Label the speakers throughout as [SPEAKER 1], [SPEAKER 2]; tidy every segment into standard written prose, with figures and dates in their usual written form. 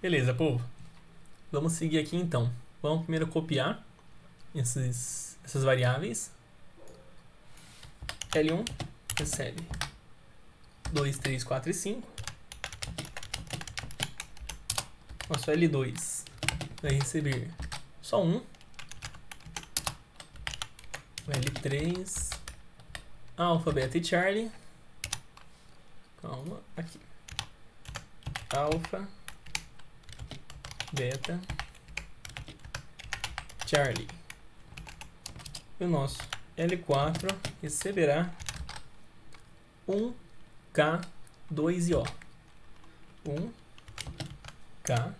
[SPEAKER 1] Beleza, povo. Vamos seguir aqui então. Vamos primeiro copiar essas variáveis. L1 recebe 2, 3, 4 e 5. Nosso L2 vai receber só 1. O L3, alfa, beta e Charlie. Calma, aqui. Alfa, beta, Charlie. E o nosso L4 receberá 1K, 2 e O. 1K,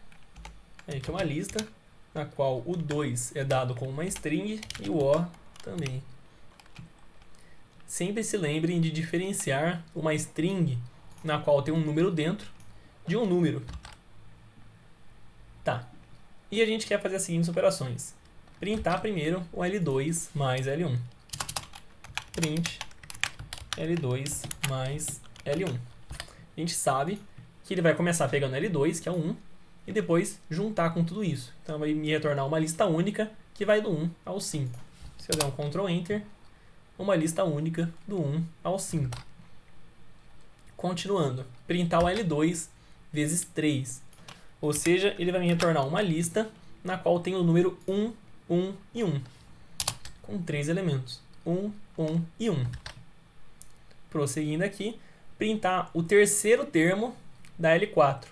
[SPEAKER 1] aí que é uma lista na qual o 2 é dado como uma string e o O também. Sempre se lembrem de diferenciar uma string na qual tem um número dentro de um número. Tá. E a gente quer fazer as seguintes operações. Printar primeiro o L2 mais L1. Print L2 mais L1. A gente sabe que ele vai começar pegando L2, que é o 1, e depois juntar com tudo isso. Então vai me retornar uma lista única que vai do 1 ao 5. Se eu der um Ctrl Enter, uma lista única do 1 ao 5. Continuando, printar o L2 vezes 3. Ou seja, ele vai me retornar uma lista na qual tem o número 1, 1 e 1. Com 3 elementos. 1, 1 e 1. Prosseguindo aqui, printar o terceiro termo da L4.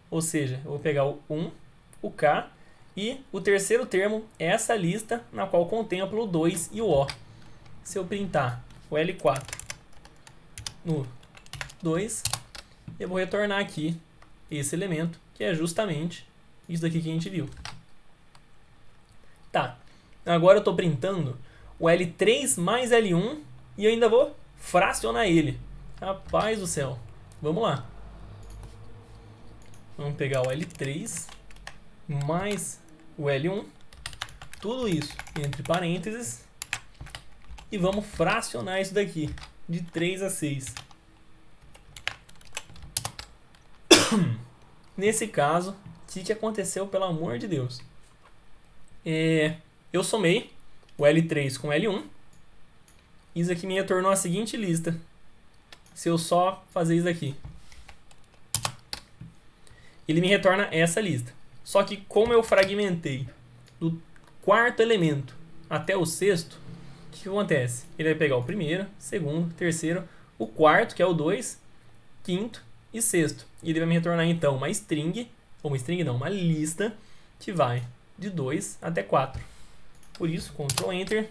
[SPEAKER 1] Ou seja, eu vou pegar o 1, o K, e o terceiro termo é essa lista na qual contempla o 2 e o O. Se eu printar o L4 no 2, eu vou retornar aqui esse elemento, que é justamente isso daqui que a gente viu. Tá, agora eu estou printando o L3 mais L1 e eu ainda vou fracionar ele. Rapaz do céu, vamos lá. Vamos pegar o L3 mais o L1, tudo isso entre parênteses, e vamos fracionar isso daqui, de 3 a 6. Nesse caso, o que aconteceu, pelo amor de Deus? Eu somei o L3 com o L1, isso aqui me retornou a seguinte lista. Se eu só fazer isso aqui, ele me retorna essa lista. Só que como eu fragmentei do quarto elemento até o sexto, o que acontece? Ele vai pegar o primeiro, segundo, terceiro, o quarto, que é o 2, quinto e sexto. E ele vai me retornar então uma string, ou uma string não, uma lista, que vai de 2 até 4. Por isso, Ctrl Enter,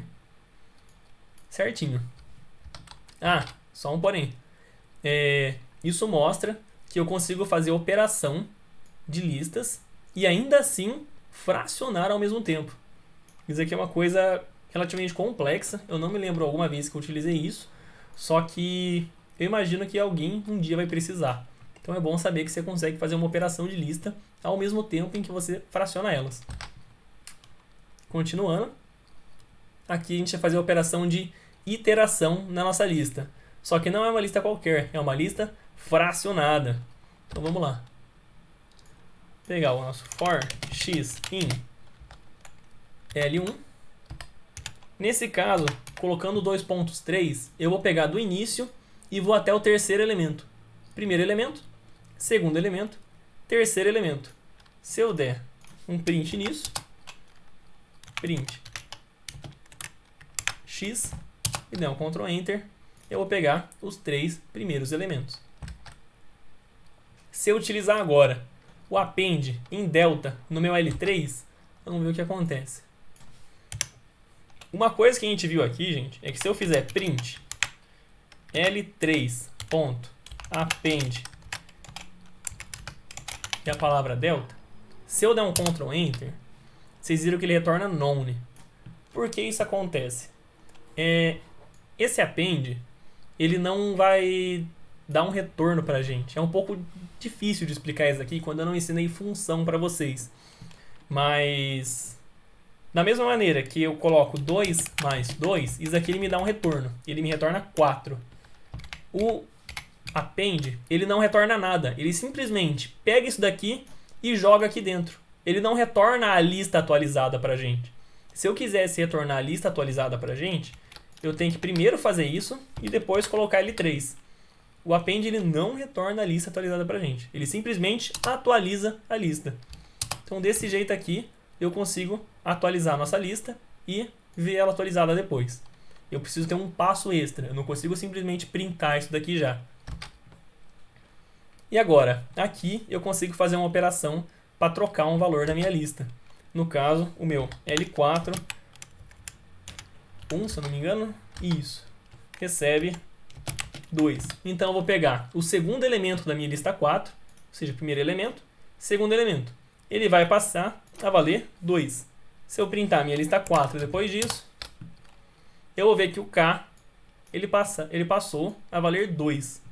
[SPEAKER 1] certinho. Ah, só um porém. Isso mostra que eu consigo fazer operação de listas e ainda assim fracionar ao mesmo tempo. Isso aqui é uma coisa relativamente complexa. Eu não me lembro alguma vez que eu utilizei isso, só que eu imagino que alguém um dia vai precisar. Então é bom saber que você consegue fazer uma operação de lista ao mesmo tempo em que você fraciona elas. Continuando, aqui a gente vai fazer a operação de iteração na nossa lista. Só que não é uma lista qualquer, é uma lista fracionada. Então vamos lá. Pegar o nosso for x in L1. Nesse caso, colocando 2.3, eu vou pegar do início e vou até o terceiro elemento. Primeiro elemento, segundo elemento, terceiro elemento. Se eu der um print nisso, print x, e der um Ctrl Enter, eu vou pegar os 3 primeiros elementos. Se eu utilizar agora o append em delta no meu L3, vamos ver o que acontece. Uma coisa que a gente viu aqui, gente, é que se eu fizer print L3.append e a palavra delta, se eu der um Ctrl Enter, vocês viram que ele retorna none. Por que isso acontece? Esse append, ele não vai dar um retorno pra gente. É um pouco difícil de explicar isso aqui quando eu não ensinei função para vocês. Mas da mesma maneira que eu coloco 2 mais 2, isso aqui ele me dá um retorno. Ele me retorna 4. O append, ele não retorna nada. Ele simplesmente pega isso daqui e joga aqui dentro. Ele não retorna a lista atualizada para a gente. Se eu quisesse retornar a lista atualizada para a gente, eu tenho que primeiro fazer isso e depois colocar L3. O append ele não retorna a lista atualizada para a gente. Ele simplesmente atualiza a lista. Então, desse jeito aqui, eu consigo atualizar a nossa lista e ver ela atualizada depois. Eu preciso ter um passo extra. Eu não consigo simplesmente printar isso daqui já. E agora, aqui eu consigo fazer uma operação para trocar um valor da minha lista. No caso, o meu L4, 1, se eu não me engano, isso, recebe 2. Então eu vou pegar o segundo elemento da minha lista 4, ou seja, primeiro elemento, segundo elemento. Ele vai passar a valer 2. Se eu printar a minha lista 4 depois disso, eu vou ver que o K ele passou a valer 2.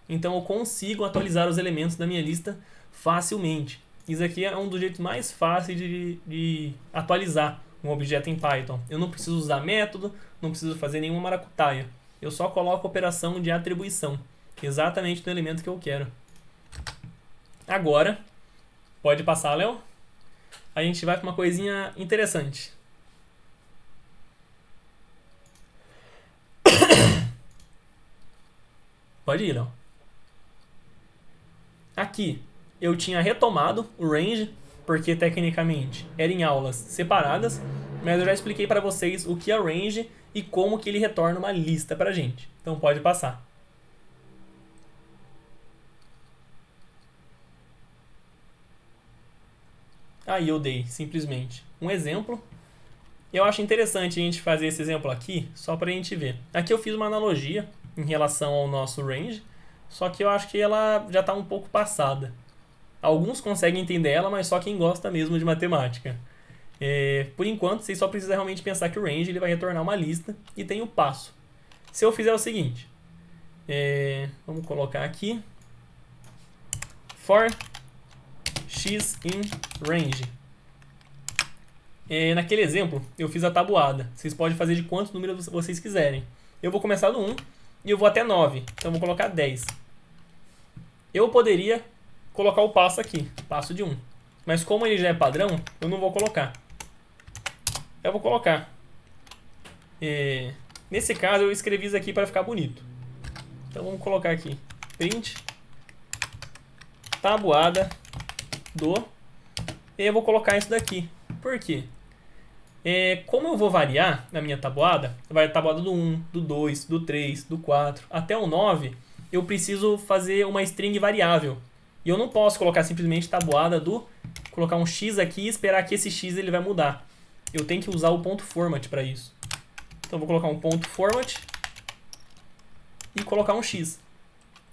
[SPEAKER 1] Então eu consigo atualizar os elementos da minha lista facilmente. Isso aqui é um dos jeitos mais fáceis de atualizar um objeto em Python. Eu não preciso usar método, não preciso fazer nenhuma maracutaia. Eu só coloco a operação de atribuição, exatamente no elemento que eu quero. Agora, pode passar, Léo? A gente vai para uma coisinha interessante. Pode ir, Léo. Aqui eu tinha retomado o range, porque tecnicamente era em aulas separadas, mas eu já expliquei para vocês o que é range e como que ele retorna uma lista para a gente. Então pode passar. Aí eu dei simplesmente um exemplo. Eu acho interessante a gente fazer esse exemplo aqui, só para a gente ver. Aqui eu fiz uma analogia em relação ao nosso range, só que eu acho que ela já está um pouco passada. Alguns conseguem entender ela, mas só quem gosta mesmo de matemática. Por enquanto, vocês só precisam realmente pensar que o range ele vai retornar uma lista e tem o passo. Se eu fizer o seguinte, vamos colocar aqui, for x in range. Naquele exemplo, eu fiz a tabuada. Vocês podem fazer de quantos números vocês quiserem. Eu vou começar do 1 e eu vou até 9. Então, eu vou colocar 10. Eu poderia colocar o passo aqui, passo de 1. Mas como ele já é padrão, eu não vou colocar. Eu vou colocar. Nesse caso, eu escrevi isso aqui para ficar bonito. Então, vamos colocar aqui. Print. Tabuada do. E eu vou colocar isso daqui. Por quê? Como eu vou variar na minha tabuada, vai a tabuada do 1, do 2, do 3, do 4, até o 9, eu preciso fazer uma string variável. E eu não posso colocar simplesmente tabuada do, colocar um x aqui e esperar que esse x ele vai mudar. Eu tenho que usar o ponto format para isso. Então eu vou colocar um ponto format e colocar um x.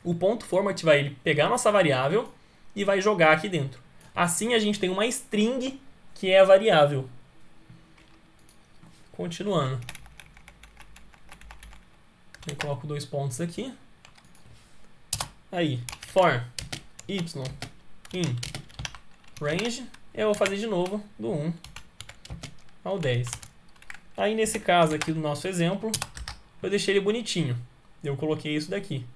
[SPEAKER 1] O ponto format vai pegar a nossa variável e vai jogar aqui dentro. Assim a gente tem uma string que é a variável. Continuando. Eu coloco 2 pontos aqui. Aí, for y in range. Eu vou fazer de novo do 1 ao 10. Aí, nesse caso aqui do nosso exemplo, eu deixei ele bonitinho. Eu coloquei isso daqui.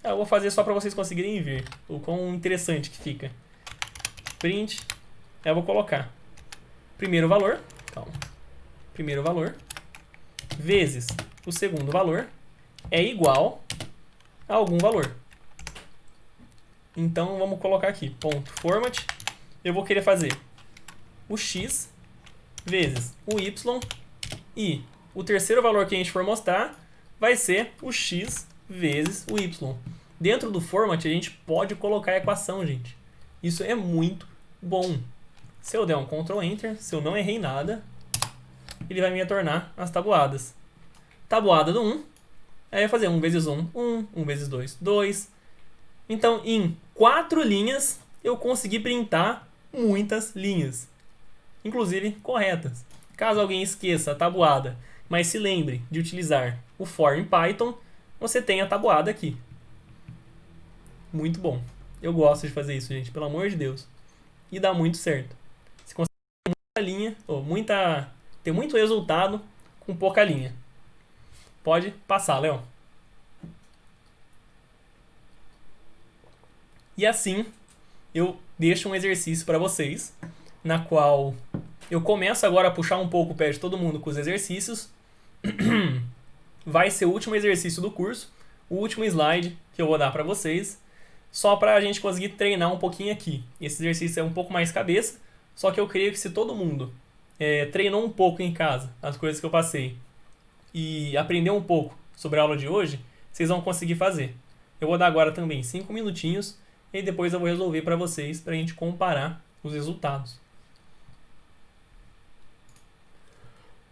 [SPEAKER 1] Eu vou fazer só para vocês conseguirem ver o quão interessante que fica. Print. Eu vou colocar primeiro valor, primeiro valor, vezes o segundo valor, é igual a algum valor. Então, vamos colocar aqui, ponto format, eu vou querer fazer o x vezes o y, e o terceiro valor que a gente for mostrar vai ser o x vezes o y. Dentro do format, a gente pode colocar a equação, gente. Isso é muito bom. Se eu der um Ctrl Enter, se eu não errei nada, ele vai me retornar as tabuadas. Tabuada do 1, aí eu vou fazer 1 vezes 1, 1, 1 vezes 2, 2. Então, em 4 linhas, eu consegui printar muitas linhas, inclusive corretas. Caso alguém esqueça a tabuada, mas se lembre de utilizar o for em Python, você tem a tabuada aqui. Muito bom. Eu gosto de fazer isso, gente, pelo amor de Deus. E dá muito certo. Você consegue ter muita linha, ter muito resultado com pouca linha. Pode passar, Léo. E assim, eu deixo um exercício para vocês, na qual eu começo agora a puxar um pouco o pé de todo mundo com os exercícios. Vai ser o último exercício do curso, o último slide que eu vou dar para vocês, só para a gente conseguir treinar um pouquinho aqui. Esse exercício é um pouco mais cabeça, só que eu creio que se todo mundo treinou um pouco em casa as coisas que eu passei e aprendeu um pouco sobre a aula de hoje, vocês vão conseguir fazer. Eu vou dar agora também 5 minutinhos e depois eu vou resolver para vocês, para a gente comparar os resultados.